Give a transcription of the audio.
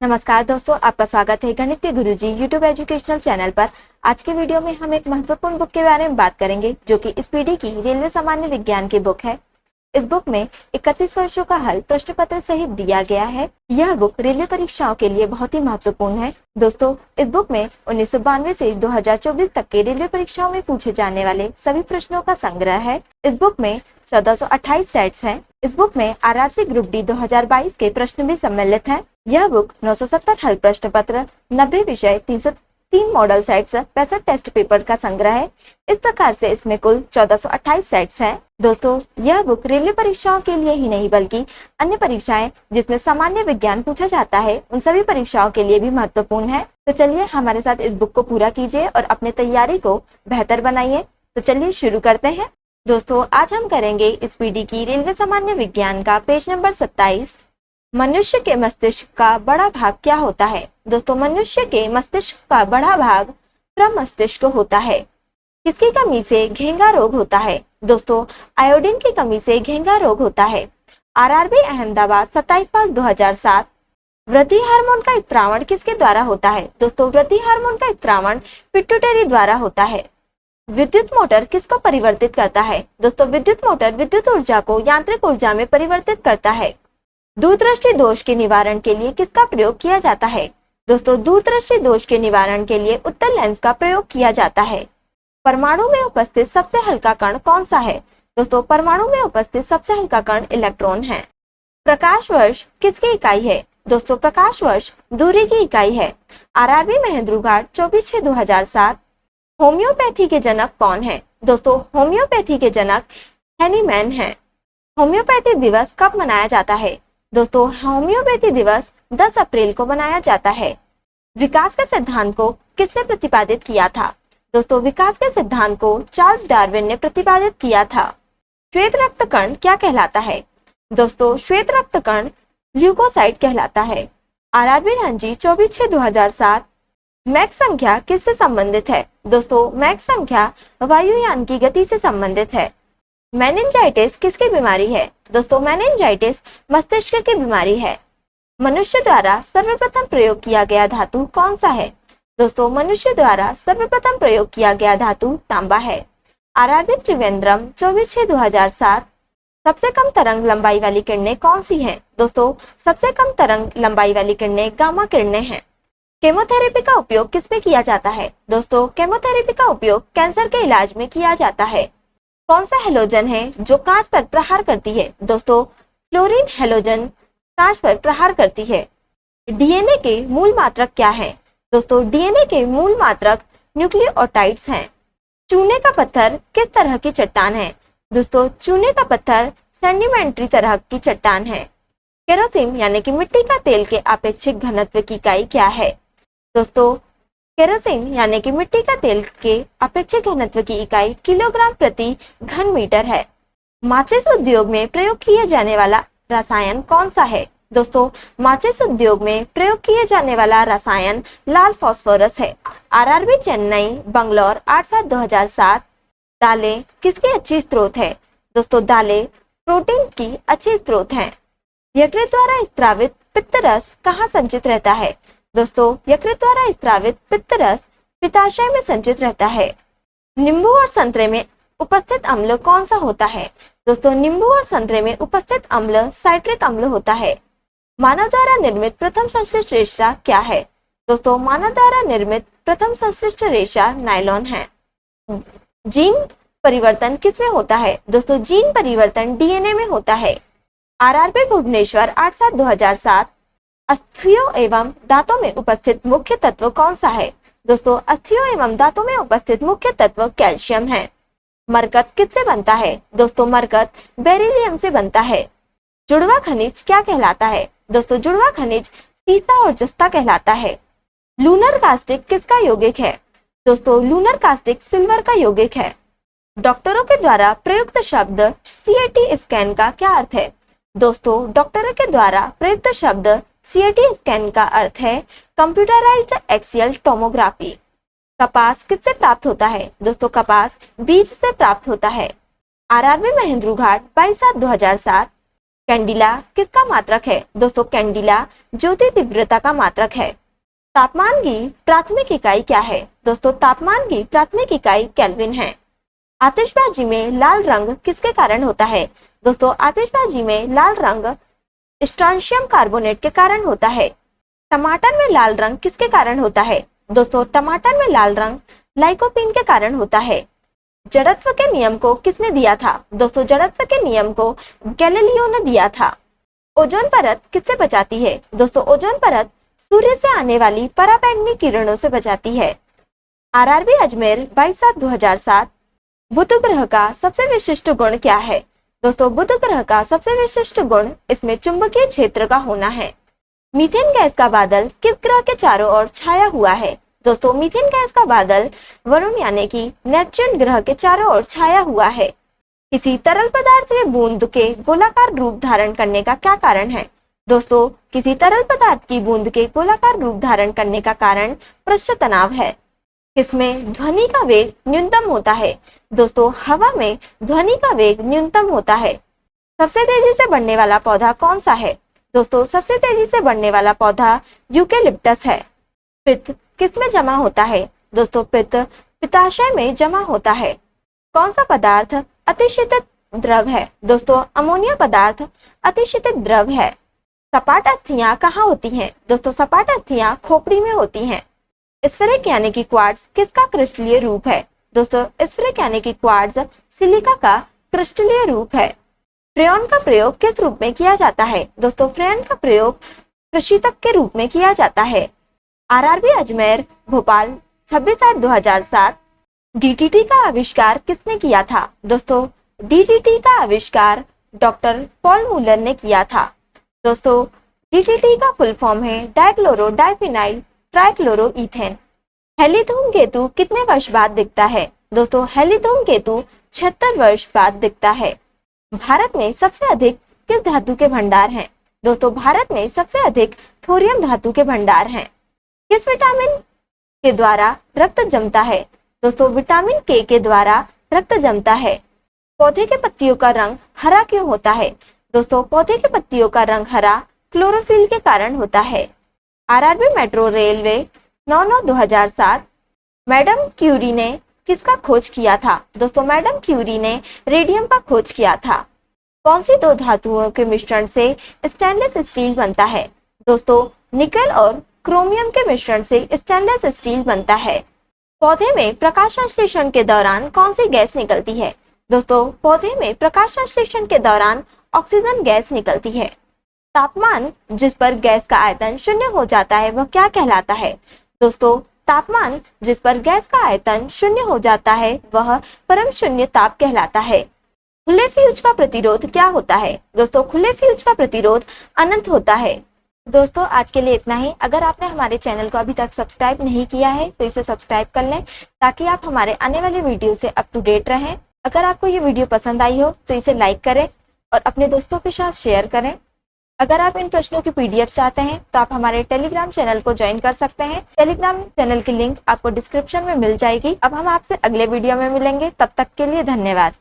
नमस्कार दोस्तों, आपका स्वागत है गणित के गुरुजी यूट्यूब एजुकेशनल चैनल पर। आज के वीडियो में हम एक महत्वपूर्ण बुक के बारे में बात करेंगे जो कि इस पीढ़ी की रेलवे सामान्य विज्ञान की बुक है। इस बुक में 31 वर्षों का हल प्रश्न पत्र सहित दिया गया है। यह बुक रेलवे परीक्षाओं के लिए बहुत ही महत्वपूर्ण है। दोस्तों, इस बुक में 1992 से 2024 तक के रेलवे परीक्षाओं में पूछे जाने वाले सभी प्रश्नों का संग्रह है। इस बुक में 1428 सेट्स हैं। इस बुक में आरआरसी ग्रुप डी 2022 के प्रश्न भी सम्मिलित हैं। यह बुक 970 हल प्रश्न पत्र, 90 विषय, 303 मॉडल सेट्स, 65 टेस्ट पेपर का संग्रह है। इस प्रकार से इसमें कुल 1428 सेट्स हैं। दोस्तों, यह बुक रेलवे परीक्षाओं के लिए ही नहीं बल्कि अन्य परीक्षाएं जिसमें सामान्य विज्ञान पूछा जाता है उन सभी परीक्षाओं के लिए भी महत्वपूर्ण है। तो चलिए हमारे साथ इस बुक को पूरा कीजिए और अपने तैयारी को बेहतर बनाइए। तो चलिए शुरू करते हैं। दोस्तों, आज हम करेंगे इस पीढ़ी की रेलवे सामान्य विज्ञान का पेज नंबर 27। मनुष्य के मस्तिष्क का बड़ा भाग क्या होता है? दोस्तों, मनुष्य के मस्तिष्क का बड़ा भाग प्रमस्तिष्क होता है। किसकी कमी से घेंगा रोग होता है? दोस्तों, आयोडीन की कमी से घेंगा रोग होता है। आरआरबी अहमदाबाद 27/5/2007। वृद्धि हार्मोन का स्त्रावण किसके द्वारा होता है? दोस्तों, वृद्धि हार्मोन का स्त्रावण पिट्यूटरी द्वारा होता है। विद्युत मोटर किसको परिवर्तित करता है? दोस्तों, विद्युत मोटर विद्युत ऊर्जा को यांत्रिक ऊर्जा में परिवर्तित करता है। दूरदृष्टि दोष के निवारण के लिए किसका प्रयोग किया जाता है? दोस्तों, दूरदृष्टि दोष के निवारण के लिए उत्तल लेंस का प्रयोग किया जाता है। परमाणु में उपस्थित सबसे हल्का कण कौन सा है? दोस्तों, परमाणु में उपस्थित सबसे हल्का कण इलेक्ट्रॉन है। प्रकाश वर्ष किसकी इकाई है? दोस्तों, प्रकाश वर्ष दूरी की इकाई है। आरआरबी महेंद्रघाट 24/6/2007। होम्योपैथी के जनक कौन है? दोस्तों, होम्योपैथी के जनक हैनीमैन है। होम्योपैथी दिवस कब मनाया जाता है? दोस्तों, होम्योपैथी दिवस 10 अप्रैल को मनाया जाता है। विकास के सिद्धांत को किसने प्रतिपादित किया था? दोस्तों, विकास के सिद्धांत को चार्ल्स डार्विन ने प्रतिपादित किया था। श्वेत रक्त कण क्या कहलाता है? दोस्तों, श्वेत रक्त कण ल्यूकोसाइट कहलाता है। आरआरबी रणजी 24/6/2007। मैक संख्या किससे संबंधित है? दोस्तों, मैक संख्या वायुयान की गति से संबंधित है। मेनिंजाइटिस किसकी बीमारी है? दोस्तों, मेनिंजाइटिस मस्तिष्क की बीमारी है। मनुष्य द्वारा सर्वप्रथम प्रयोग किया गया धातु कौन सा है? दोस्तों, मनुष्य द्वारा सर्वप्रथम प्रयोग किया गया धातु तांबा है। आरआरबी त्रिवेंद्रम 24/6/2007। सबसे कम तरंग लंबाई वाली किरणें कौन सी हैं? दोस्तों, सबसे कम तरंग लंबाई वाली किरणें गामा किरणें हैं। केमोथेरेपी का उपयोग किसमें किया जाता है? दोस्तों, केमोथेरेपी का उपयोग कैंसर के इलाज में किया जाता है। कौन सा हेलोजन है जो कांच पर प्रहार करती है? दोस्तों, फ्लोरीन हेलोजन कांच पर प्रहार करती है। डीएनए के मूल मात्रक क्या है? दोस्तों, डीएनए के मूल मात्रक न्यूक्लियोटाइड्स हैं। चूने का पत्थर किस तरह की चट्टान है? दोस्तों, चूने का पत्थर सेडिमेंट्री तरह की चट्टान है। केरोसिन यानी कि मिट्टी का तेल के आपेक्षिक घनत्व की इकाई क्या है? दोस्तों, केरोसिन यानी कि मिट्टी का तेल के अपेक्षित घनत्व की इकाई किलोग्राम प्रति घन मीटर है। माचिस उद्योग में प्रयोग किए जाने वाला रसायन कौन सा है? दोस्तों, माचिस उद्योग में प्रयोग किए जाने वाला रसायन लाल फास्फोरस है। आरआरबी चेन्नई बंगलौर 8/7/2007। दालें किसकी अच्छी स्रोत है? दोस्तों, दालें प्रोटीन की अच्छी स्रोत हैं। यकृत द्वारा स्त्रावित पित्त रस कहाँ संचित रहता है? दोस्तों, यकृत द्वारा स्त्रावित पित्त रस पित्ताशय में संचित रहता है। नींबू और संतरे में उपस्थित अम्ल कौन सा होता है? दोस्तों, नींबू और संतरे में उपस्थित अम्ल साइट्रिक अम्ल होता है। मानव द्वारा निर्मित प्रथम संश्लिष्ट रेशा क्या है? दोस्तों, मानव द्वारा निर्मित प्रथम संश्लिष्ट रेशा नायलॉन है। जीन परिवर्तन किसमें होता है? दोस्तों, जीन परिवर्तन डीएनए में होता है। आरआरबी भुवनेश्वर 8/7/2007। अस्थियों एवं दांतों में उपस्थित मुख्य तत्व कौन सा है? दोस्तों, अस्थियों एवं दांतों में उपस्थित मुख्य तत्व कैल्शियम है। मरकत किससे बनता है? दोस्तों, मरकत बेरिलियम से बनता है। जुड़वा खनिज क्या कहलाता है? दोस्तों, जुड़वा खनिज सीसा और जस्ता कहलाता है। लूनर कास्टिक किसका यौगिक है? दोस्तों, लूनर कास्टिक सिल्वर का यौगिक है। डॉक्टरों के द्वारा प्रयुक्त शब्द सीएटी स्कैन का क्या अर्थ है? दोस्तों, डॉक्टरों के द्वारा प्रयुक्त शब्द सीएटी स्कैन का अर्थ है कंप्यूटराइज्ड एक्सियल टोमोग्राफी। कपास किससे प्राप्त होता है? दोस्तों, कपास बीज से प्राप्त होता है। आरआरबी महेंद्रघाट 22/7/2007। कैंडिला किसका मात्रक है? दोस्तों कैंडिला ज्योति तीव्रता का मात्रक है। तापमान की प्राथमिक इकाई क्या है? दोस्तों तापमान की प्राथमिक इकाई केल्विन है। आतिशबाजी में लाल रंग किसके कारण होता है? दोस्तों आतिशबाजी में लाल रंग स्ट्रोंशियम कार्बोनेट के कारण होता है। टमाटर में लाल रंग किसके कारण होता है? दोस्तों टमाटर में लाल रंग लाइकोपीन के कारण होता है। जड़त्व के नियम को किसने दिया था? दोस्तों जड़त्व के नियम को गैलीलियो ने दिया था। ओजोन परत किससे बचाती है? दोस्तों ओजोन परत सूर्य से आने वाली पराबैंगनी किरणों से बचाती है। आरआरबी अजमेर 22/7/2007 बुध ग्रह का सबसे विशिष्ट गुण क्या है? दोस्तों बुध ग्रह का सबसे विशिष्ट गुण इसमें चुंबकीय क्षेत्र का होना है। मीथेन गैस का बादल किस ग्रह के चारों ओर छाया हुआ है? दोस्तों मीथेन गैस का बादल वरुण यानी कि नेपच्यून ग्रह के चारों ओर छाया हुआ है। किसी तरल पदार्थ के बूंद के गोलाकार रूप धारण करने का क्या कारण है? दोस्तों किसी तरल पदार्थ की बूंद के गोलाकार रूप धारण करने का कारण पृष्ठ तनाव है। किसमें ध्वनि का वेग न्यूनतम होता है? दोस्तों हवा में ध्वनि का वेग न्यूनतम होता है। सबसे तेजी से बढ़ने वाला पौधा कौन सा है? दोस्तों सबसे तेजी से बढ़ने वाला पौधा यूकेलिप्टस है। पित्त किसमें जमा होता है? दोस्तों पित्त पित्ताशय में जमा होता है। कौन सा पदार्थ अतिशीतित द्रव है? दोस्तों अमोनिया पदार्थ अतिशीतित द्रव है। सपाट अस्थियां कहाँ होती हैं? दोस्तों सपाट अस्थियां खोपड़ी में होती हैं। स्फेरिक यानी कि क्वार्ट्ज किसका क्रिस्टलीय रूप है? दोस्तों स्फेरिक यानी कि क्वार्ट्ज सिलिका का क्रिस्टलीय रूप है। फ्रेयॉन का प्रयोग किस रूप में किया जाता है? दोस्तों फ्रेयॉन का प्रयोग प्रशीतक के रूप में किया जाता है। आरआरबी अजमेर भोपाल 26/8/2007 डीटीटी का आविष्कार किसने किया था? दोस्तों डीटीटी का आविष्कार डॉक्टर पॉल मूलर ने किया था। दोस्तों डीटीटी का फुल फॉर्म है डाइक्लोरो डाइफिनाइल ट्राइक्लोरोईथेन। हेली धूमकेतु कितने वर्ष बाद दिखता है? दोस्तों हेली धूमकेतु 76 वर्ष बाद दिखता है। भारत में सबसे अधिक किस धातु के भंडार हैं? दोस्तों भारत में सबसे अधिक थोरियम धातु के भंडार हैं। किस विटामिन के द्वारा रक्त जमता है? दोस्तों विटामिन के द्वारा रक्त जमता है। पौधे के पत्तियों का रंग हरा क्यों होता है? दोस्तों पौधे के पत्तियों का रंग हरा क्लोरोफिल के कारण होता है। RRB metro railway 9/9/2007 madam Curie ने किसका खोज किया था? दोस्तों मैडम क्यूरी ने रेडियम का खोज किया था। कौन सी दो धातुओं के मिश्रण से स्टेनलेस स्टील बनता है? दोस्तों निकल और क्रोमियम के मिश्रण से स्टेनलेस स्टील बनता है। पौधे में प्रकाश संश्लेषण के दौरान कौन सी गैस निकलती है? दोस्तों पौधे में प्रकाश संश्लेषण के दौरान ऑक्सीजन गैस निकलती है। तापमान जिस पर गैस का आयतन शून्य हो जाता है वह क्या कहलाता है? दोस्तों तापमान जिस पर गैस का आयतन शून्य हो जाता है वह परम शून्य ताप कहलाता है। खुले फ्यूज का प्रतिरोध क्या होता है? दोस्तों खुले फ्यूज का प्रतिरोध अनंत होता है। दोस्तों आज के लिए इतना ही। अगर आपने हमारे चैनल को अभी तक सब्सक्राइब नहीं किया है तो इसे सब्सक्राइब कर लें ताकि आप हमारे आने वाले वीडियो से अप टू डेट रहें। अगर आपको ये वीडियो पसंद आई हो तो इसे लाइक करें और अपने दोस्तों के साथ शेयर करें। अगर आप इन प्रश्नों की पीडीएफ चाहते हैं तो आप हमारे टेलीग्राम चैनल को ज्वाइन कर सकते हैं। टेलीग्राम चैनल की लिंक आपको डिस्क्रिप्शन में मिल जाएगी। अब हम आपसे अगले वीडियो में मिलेंगे, तब तक के लिए धन्यवाद।